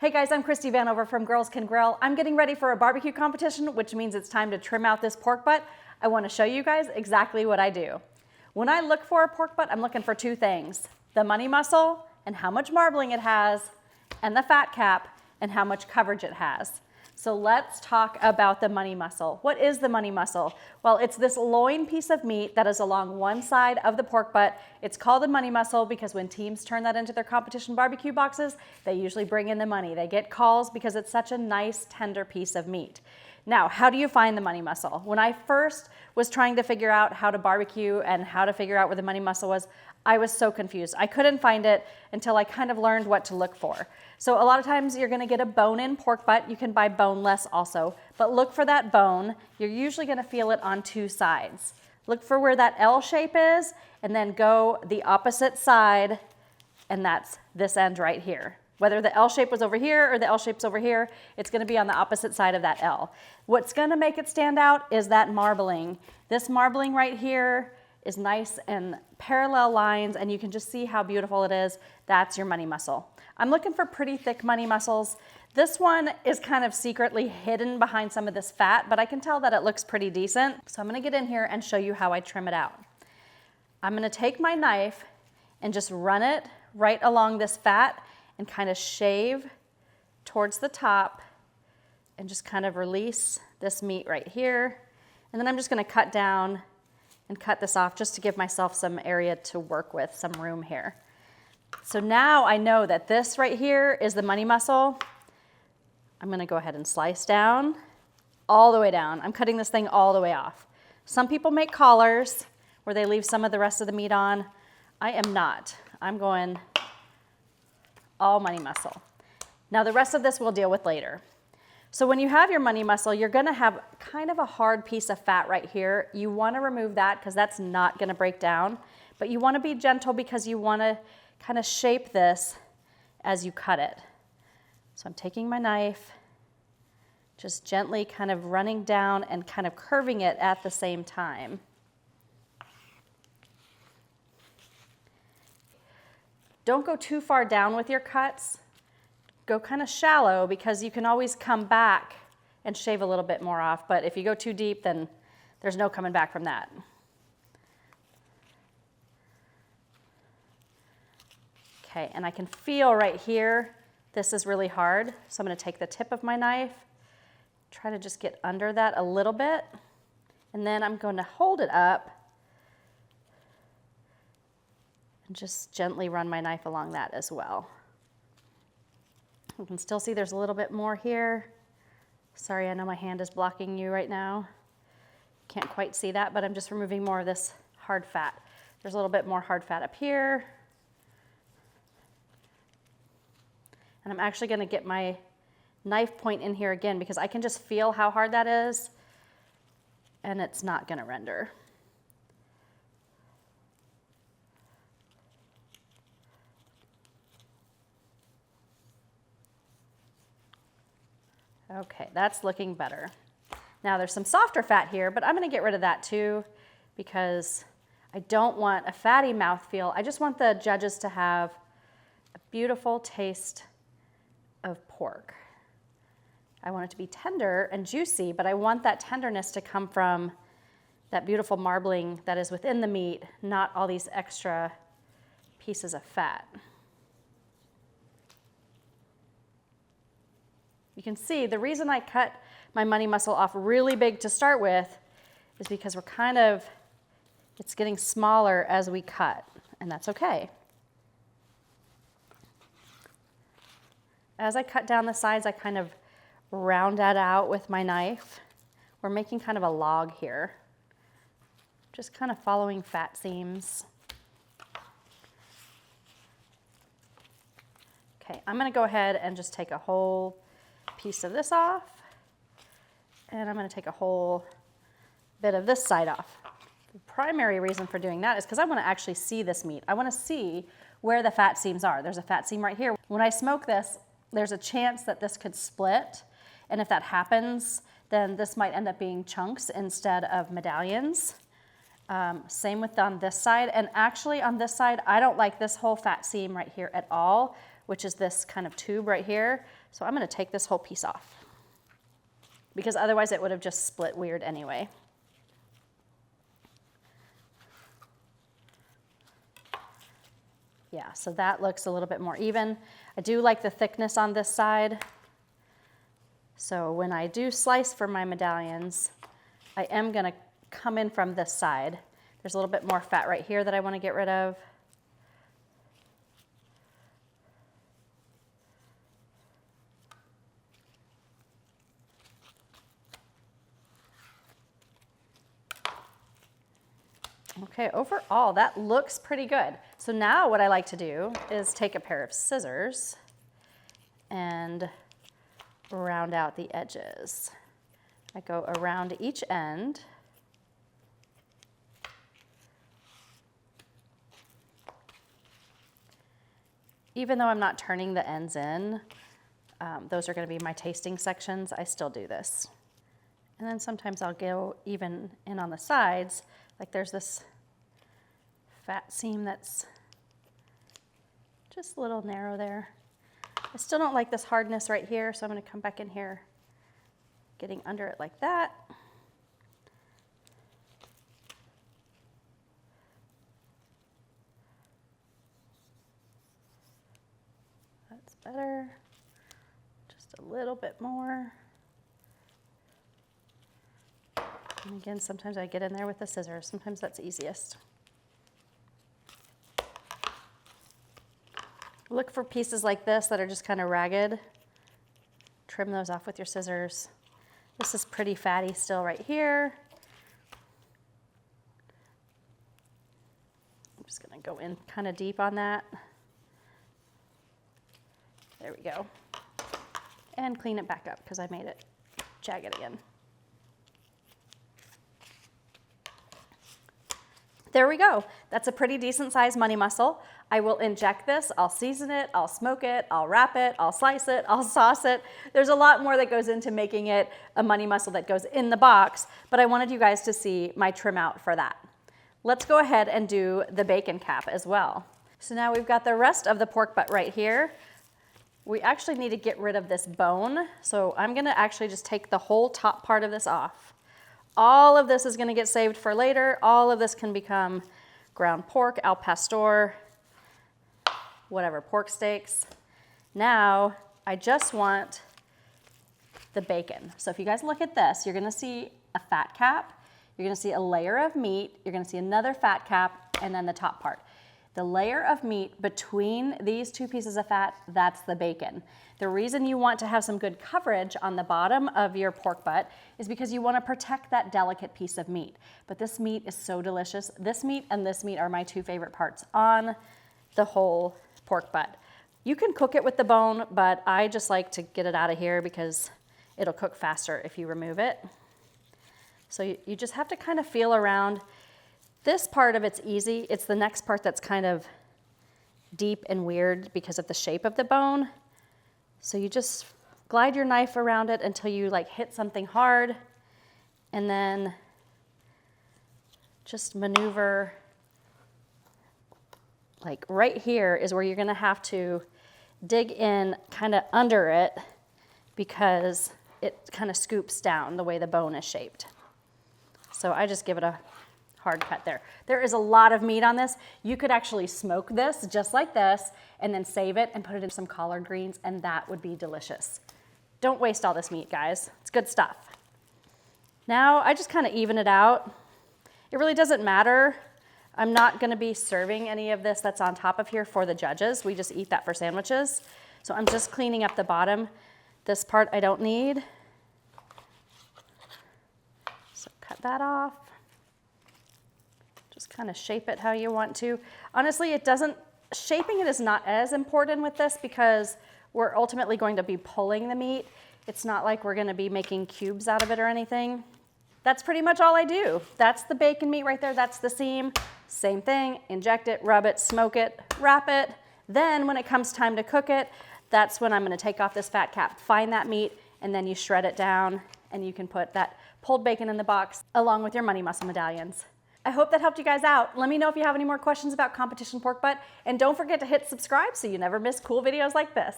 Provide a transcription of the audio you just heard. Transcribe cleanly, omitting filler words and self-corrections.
Hey guys, I'm Christy Vanover from Girls Can Grill. I'm getting ready for a barbecue competition, which means it's time to trim out this pork butt. I want to show you guys exactly what I do. When I look for a pork butt, I'm looking for two things: the money muscle and how much marbling it has, and the fat cap and how much coverage it has. So let's talk about the money muscle. What is the money muscle? Well, it's this loin piece of meat that is along one side of the pork butt. It's called the money muscle because when teams turn that into their competition barbecue boxes, they usually bring in the money. They get calls because it's such a nice, tender piece of meat. Now, how do you find the money muscle? When I first was trying to figure out how to barbecue and how to figure out where the money muscle was, I was so confused. I couldn't find it until I kind of learned what to look for. So a lot of times you're gonna get a bone-in pork butt. You can buy boneless also, but look for that bone. You're usually gonna feel it on two sides. Look for where that L shape is and then go the opposite side, and that's this end right here. Whether the L shape was over here or the L shape's over here, it's gonna be on the opposite side of that L. What's gonna make it stand out is that marbling. This marbling right here is nice and parallel lines, and you can just see how beautiful it is. That's your money muscle. I'm looking for pretty thick money muscles. This one is kind of secretly hidden behind some of this fat, but I can tell that it looks pretty decent. So I'm gonna get in here and show you how I trim it out. I'm gonna take my knife and just run it right along this fat and kind of shave towards the top and just kind of release this meat right here. And then I'm just gonna cut down and cut this off just to give myself some area to work with, some room here. So now I know that this right here is the money muscle. I'm gonna go ahead and slice down, all the way down. I'm cutting this thing all the way off. Some people make collars where they leave some of the rest of the meat on. I am not. I'm going all money muscle. Now the rest of this we'll deal with later. So when you have your money muscle, you're gonna have kind of a hard piece of fat right here. You wanna remove that because that's not gonna break down, but you wanna be gentle because you wanna kind of shape this as you cut it. So I'm taking my knife, just gently kind of running down and kind of curving it at the same time. Don't go too far down with your cuts. Go kind of shallow because you can always come back and shave a little bit more off, but if you go too deep, then there's no coming back from that. Okay, and I can feel right here, this is really hard, so I'm gonna take the tip of my knife, try to just get under that a little bit, and then I'm going to hold it up and just gently run my knife along that as well. You can still see there's a little bit more here. Sorry, I know my hand is blocking you right now. Can't quite see that, but I'm just removing more of this hard fat. There's a little bit more hard fat up here. And I'm actually gonna get my knife point in here again because I can just feel how hard that is, and it's not gonna render. Okay, that's looking better. Now there's some softer fat here, but I'm gonna get rid of that too because I don't want a fatty mouthfeel. I just want the judges to have a beautiful taste of pork. I want it to be tender and juicy, but I want that tenderness to come from that beautiful marbling that is within the meat, not all these extra pieces of fat. You can see the reason I cut my money muscle off really big to start with is because it's getting smaller as we cut, and that's okay. As I cut down the sides, I kind of round that out with my knife. We're making kind of a log here, just kind of following fat seams. Okay, I'm gonna go ahead and just take a whole piece of this off, and I'm gonna take a whole bit of this side off. The primary reason for doing that is because I wanna actually see this meat. I wanna see where the fat seams are. There's a fat seam right here. When I smoke this, there's a chance that this could split, and if that happens, then this might end up being chunks instead of medallions. Same with on this side, and actually on this side, I don't like this whole fat seam right here at all. which is this kind of tube right here. So I'm gonna take this whole piece off because otherwise it would have just split weird anyway. Yeah, so that looks a little bit more even. I do like the thickness on this side. So when I do slice for my medallions, I am gonna come in from this side. There's a little bit more fat right here that I wanna get rid of. Okay, overall, that looks pretty good. So now what I like to do is take a pair of scissors and round out the edges. I go around each end. Even though I'm not turning the ends in, those are gonna be my tasting sections, I still do this. And then sometimes I'll go even in on the sides, like there's this fat seam that's just a little narrow there. I still don't like this hardness right here, so I'm gonna come back in here, getting under it like that. That's better. Just a little bit more. And again, sometimes I get in there with the scissors. Sometimes that's easiest. Look for pieces like this that are just kind of ragged. Trim those off with your scissors. This is pretty fatty still right here. I'm just gonna go in kind of deep on that. There we go. And clean it back up because I made it jagged again. There we go. That's a pretty decent sized money mussel. I will inject this, I'll season it, I'll smoke it, I'll wrap it, I'll slice it, I'll sauce it. There's a lot more that goes into making it a money mussel that goes in the box, but I wanted you guys to see my trim out for that. Let's go ahead and do the bacon cap as well. So now we've got the rest of the pork butt right here. We actually need to get rid of this bone, so I'm gonna actually just take the whole top part of this off. All of this is gonna get saved for later. All of this can become ground pork, al pastor, whatever, pork steaks. Now, I just want the bacon. So if you guys look at this, you're gonna see a fat cap, you're gonna see a layer of meat, you're gonna see another fat cap, and then the top part. The layer of meat between these two pieces of fat, that's the bacon. The reason you want to have some good coverage on the bottom of your pork butt is because you want to protect that delicate piece of meat. But this meat is so delicious. This meat and this meat are my two favorite parts on the whole pork butt. You can cook it with the bone, but I just like to get it out of here because it'll cook faster if you remove it. So you just have to kind of feel around. This part of it's easy. It's the next part that's kind of deep and weird because of the shape of the bone. So you just glide your knife around it until you like hit something hard, and then just maneuver. Like right here is where you're gonna have to dig in kind of under it because it kind of scoops down the way the bone is shaped. So I just give it a hard cut there. There is a lot of meat on this. You could actually smoke this just like this and then save it and put it in some collard greens, and that would be delicious. Don't waste all this meat, guys. It's good stuff. Now I just kind of even it out. It really doesn't matter. I'm not gonna be serving any of this that's on top of here for the judges. We just eat that for sandwiches. So I'm just cleaning up the bottom. This part I don't need. So cut that off. Just kind of shape it how you want to. Honestly, shaping it is not as important with this because we're ultimately going to be pulling the meat. It's not like we're gonna be making cubes out of it or anything. That's pretty much all I do. That's the bacon meat right there, that's the seam. Same thing, inject it, rub it, smoke it, wrap it. Then when it comes time to cook it, that's when I'm gonna take off this fat cap, find that meat, and then you shred it down, and you can put that pulled bacon in the box along with your money mussel medallions. I hope that helped you guys out. Let me know if you have any more questions about competition pork butt, and don't forget to hit subscribe so you never miss cool videos like this.